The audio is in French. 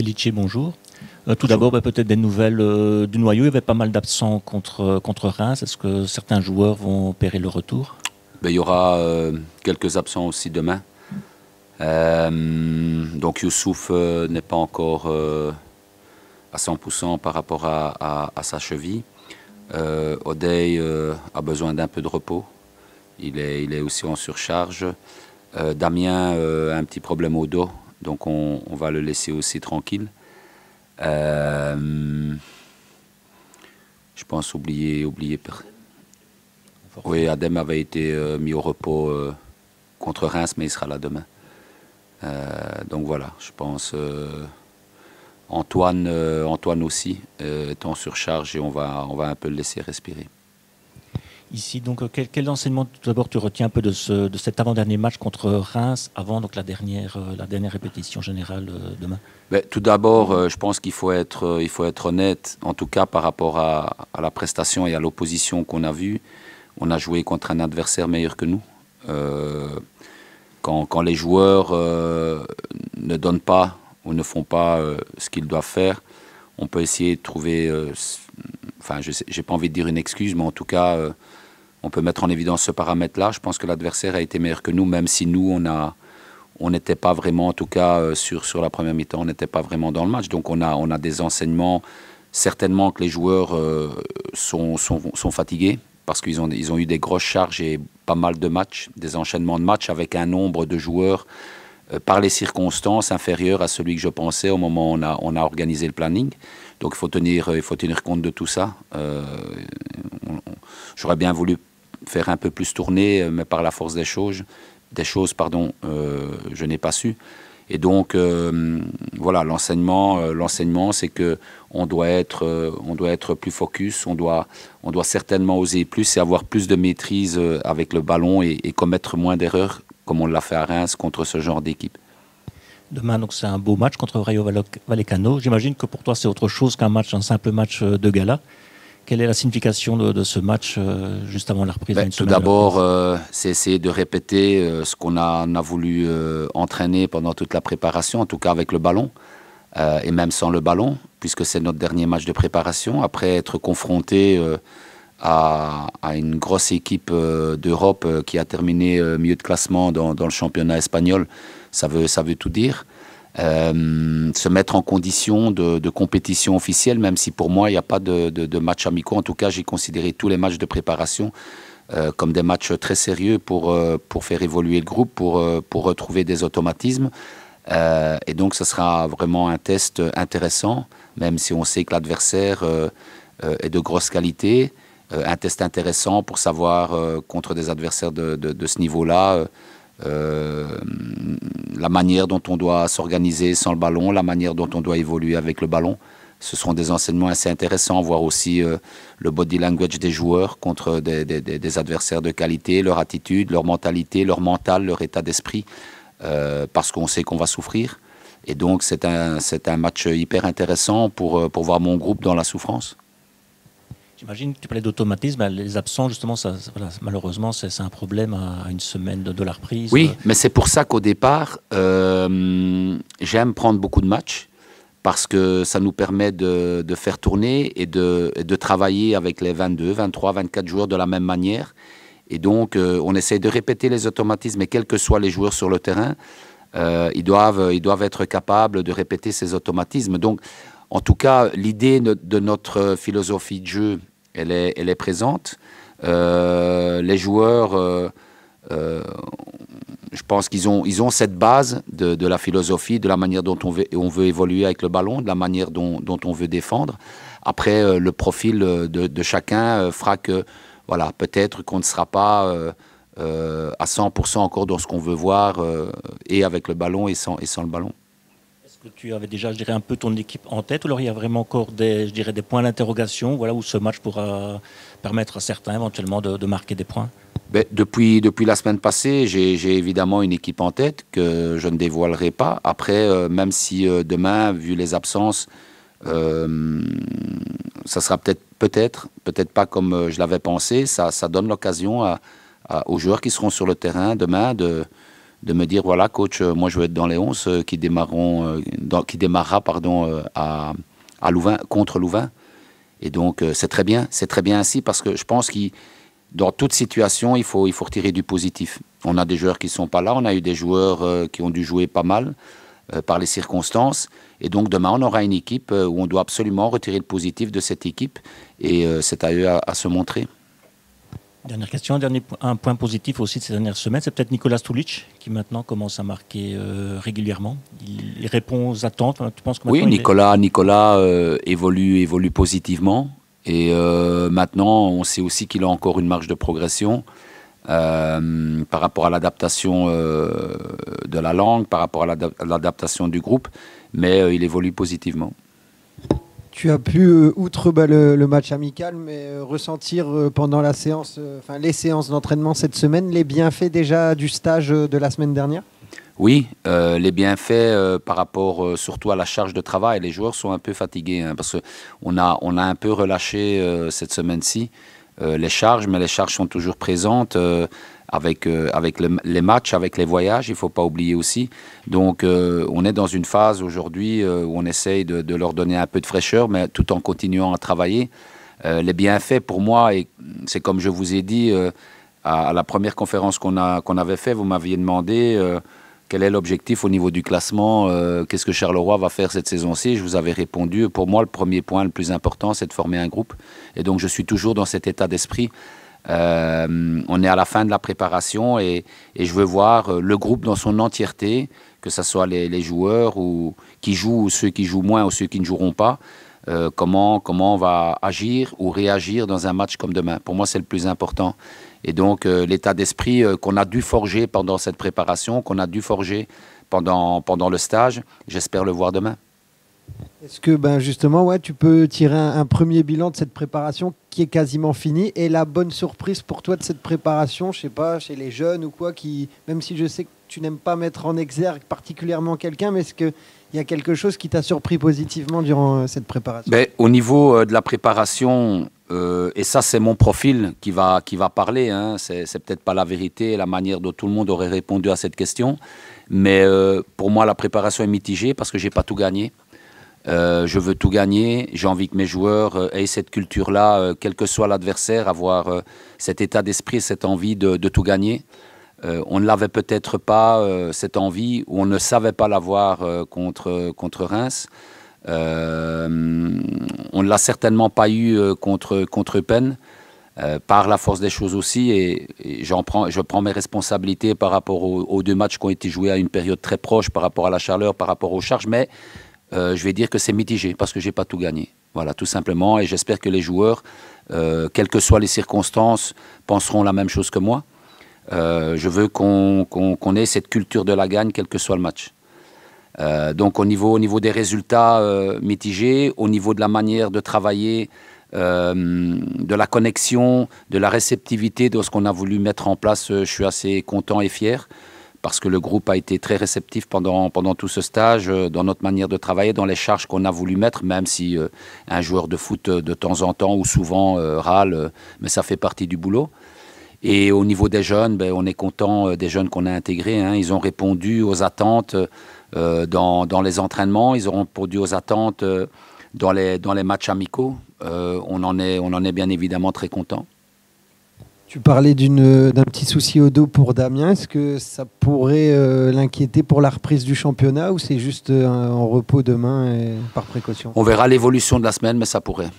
Felice, bonjour. Tout d'abord, peut-être des nouvelles du noyau. Il y avait pas mal d'absents contre Reims. Est-ce que certains joueurs vont opérer le retour? Il y aura quelques absents aussi demain. Donc Youssouf n'est pas encore à 100% par rapport à sa cheville. Odey a besoin d'un peu de repos. Il est aussi en surcharge. Damien a un petit problème au dos, donc on va le laisser aussi tranquille. Je pense oublier. Oui, Adem avait été mis au repos contre Reims, mais il sera là demain. Donc voilà, je pense Antoine aussi est en surcharge et on va un peu le laisser respirer. Ici, donc, quel enseignement tout d'abord tu retiens un peu de cet avant-dernier match contre Reims, avant donc la dernière répétition générale demain? Tout d'abord, je pense qu'il faut être honnête, en tout cas par rapport à la prestation et à l'opposition qu'on a vue. On a joué contre un adversaire meilleur que nous. Quand les joueurs ne donnent pas ou ne font pas ce qu'ils doivent faire, on peut essayer de trouver, enfin, je n'ai pas envie de dire une excuse, mais en tout cas, on peut mettre en évidence ce paramètre-là. Je pense que l'adversaire a été meilleur que nous, même si nous, on n'était pas vraiment, en tout cas, sur la première mi-temps, on n'était pas vraiment dans le match. Donc, on a des enseignements, certainement que les joueurs sont fatigués, parce qu'ils ont eu des grosses charges et pas mal de matchs, des enchaînements de matchs avec un nombre de joueurs par les circonstances inférieur à celui que je pensais au moment où on a organisé le planning. Donc il faut tenir compte de tout ça. J'aurais bien voulu faire un peu plus tourner, mais par la force des choses, je n'ai pas su. Et donc voilà, l'enseignement, c'est que on doit être plus focus, on doit certainement oser plus et avoir plus de maîtrise avec le ballon et commettre moins d'erreurs, comme on l'a fait à Reims contre ce genre d'équipe. Demain, donc c'est un beau match contre Rayo Vallecano. J'imagine que pour toi, c'est autre chose qu'un simple match de gala. Quelle est la signification de ce match juste avant la reprise? Tout d'abord, c'est essayer de répéter ce qu'on a voulu entraîner pendant toute la préparation, en tout cas avec le ballon, et même sans le ballon, puisque c'est notre dernier match de préparation. Après être confronté à une grosse équipe d'Europe qui a terminé milieu de classement dans le championnat espagnol, ça veut tout dire. Se mettre en condition de compétition officielle, même si pour moi il n'y a pas de matchs amicaux. En tout cas, j'ai considéré tous les matchs de préparation comme des matchs très sérieux pour faire évoluer le groupe, pour retrouver des automatismes. Et donc ce sera vraiment un test intéressant, même si on sait que l'adversaire est de grosse qualité. Un test intéressant pour savoir contre des adversaires de ce niveau-là, la manière dont on doit s'organiser sans le ballon, la manière dont on doit évoluer avec le ballon. Ce seront des enseignements assez intéressants, voir aussi le body language des joueurs contre des adversaires de qualité, leur attitude, leur mentalité, leur mental, leur état d'esprit, parce qu'on sait qu'on va souffrir. Et donc c'est un match hyper intéressant pour voir mon groupe dans la souffrance. J'imagine que tu parlais d'automatisme. Les absents, justement, voilà, malheureusement, c'est un problème à une semaine de la reprise. Oui, mais c'est pour ça qu'au départ, j'aime prendre beaucoup de matchs, parce que ça nous permet de faire tourner et de travailler avec les 22, 23, 24 joueurs de la même manière. Et donc, on essaie de répéter les automatismes, et quels que soient les joueurs sur le terrain, ils doivent être capables de répéter ces automatismes. Donc, en tout cas, l'idée de notre philosophie de jeu, elle est présente. Les joueurs, je pense qu'ils ont cette base de la philosophie, de la manière dont on veut évoluer avec le ballon, de la manière dont on veut défendre. Après, le profil de chacun fera que, voilà, peut-être qu'on ne sera pas à 100% encore dans ce qu'on veut voir, et avec le ballon et sans le ballon. Que tu avais déjà, je dirais, un peu ton équipe en tête, ou alors il y a vraiment encore des points d'interrogation, voilà, où ce match pourra permettre à certains éventuellement de marquer des points? Depuis la semaine passée, j'ai évidemment une équipe en tête que je ne dévoilerai pas. Après, même si demain, vu les absences, ça sera peut-être pas comme je l'avais pensé, ça donne l'occasion aux joueurs qui seront sur le terrain demain de me dire, voilà, coach, moi je veux être dans les 11 qui démarrera à Louvain, contre Louvain. Et donc, c'est très bien ainsi, parce que je pense que dans toute situation, il faut retirer du positif. On a des joueurs qui ne sont pas là, on a eu des joueurs qui ont dû jouer pas mal par les circonstances. Et donc, demain, on aura une équipe où on doit absolument retirer le positif de cette équipe. Et c'est à eux à se montrer. Dernière question, un point positif aussi de ces dernières semaines, c'est peut-être Nicolas Stulic qui maintenant commence à marquer régulièrement. Il répond aux attentes. Tu penses que oui, Nicolas évolue positivement. Et maintenant, on sait aussi qu'il a encore une marge de progression par rapport à l'adaptation de la langue, par rapport à l'adaptation du groupe. Mais il évolue positivement. Tu as pu, outre le match amical, mais ressentir pendant la séance, les séances d'entraînement cette semaine, les bienfaits déjà du stage de la semaine dernière? Oui, les bienfaits par rapport surtout à la charge de travail. Les joueurs sont un peu fatigués parce qu'on a un peu relâché cette semaine-ci les charges, mais les charges sont toujours présentes avec les matchs, avec les voyages, il ne faut pas oublier aussi. Donc on est dans une phase aujourd'hui où on essaye de leur donner un peu de fraîcheur, mais tout en continuant à travailler. Les bienfaits pour moi, et c'est comme je vous ai dit à la première conférence qu'on avait fait, vous m'aviez demandé quel est l'objectif au niveau du classement, qu'est-ce que Charleroi va faire cette saison-ci. Je vous avais répondu, pour moi le premier point le plus important c'est de former un groupe. Et donc je suis toujours dans cet état d'esprit. On est à la fin de la préparation et je veux voir le groupe dans son entièreté, que ce soit les joueurs qui jouent ou ceux qui jouent moins ou ceux qui ne joueront pas, comment on va agir ou réagir dans un match comme demain. Pour moi, c'est le plus important. Et donc, l'état d'esprit qu'on a dû forger pendant cette préparation, qu'on a dû forger pendant le stage, j'espère le voir demain. Est-ce que justement, tu peux tirer un premier bilan de cette préparation qui est quasiment finie, et la bonne surprise pour toi de cette préparation, je sais pas, chez les jeunes ou quoi, qui, même si je sais que tu n'aimes pas mettre en exergue particulièrement quelqu'un, mais est-ce qu'il y a quelque chose qui t'a surpris positivement durant cette préparation? Au niveau de la préparation, et ça c'est mon profil qui va parler, c'est peut-être pas la vérité et la manière dont tout le monde aurait répondu à cette question, mais pour moi la préparation est mitigée parce que j'ai pas tout gagné. Je veux tout gagner, j'ai envie que mes joueurs aient cette culture-là, quel que soit l'adversaire, avoir cet état d'esprit, cette envie de tout gagner. On ne l'avait peut-être pas, cette envie, ou on ne savait pas l'avoir contre Reims. On ne l'a certainement pas eu contre Eupen, par la force des choses aussi, et je prends mes responsabilités par rapport aux deux matchs qui ont été joués à une période très proche, par rapport à la chaleur, par rapport aux charges, mais je vais dire que c'est mitigé parce que je n'ai pas tout gagné. Voilà, tout simplement. Et j'espère que les joueurs, quelles que soient les circonstances, penseront la même chose que moi. Je veux qu'on ait cette culture de la gagne, quel que soit le match. Donc au niveau des résultats mitigés, au niveau de la manière de travailler, de la connexion, de la réceptivité de ce qu'on a voulu mettre en place, je suis assez content et fier. Parce que le groupe a été très réceptif pendant tout ce stage, dans notre manière de travailler, dans les charges qu'on a voulu mettre, même si un joueur de foot de temps en temps ou souvent râle, mais ça fait partie du boulot. Et au niveau des jeunes, on est content des jeunes qu'on a intégrés. Ils ont répondu aux attentes dans les entraînements, ils ont répondu aux attentes dans les matchs amicaux. On en est bien évidemment très content. Tu parlais d'un petit souci au dos pour Damien. Est-ce que ça pourrait l'inquiéter pour la reprise du championnat, ou c'est juste en repos demain et par précaution? On verra l'évolution de la semaine, mais ça pourrait.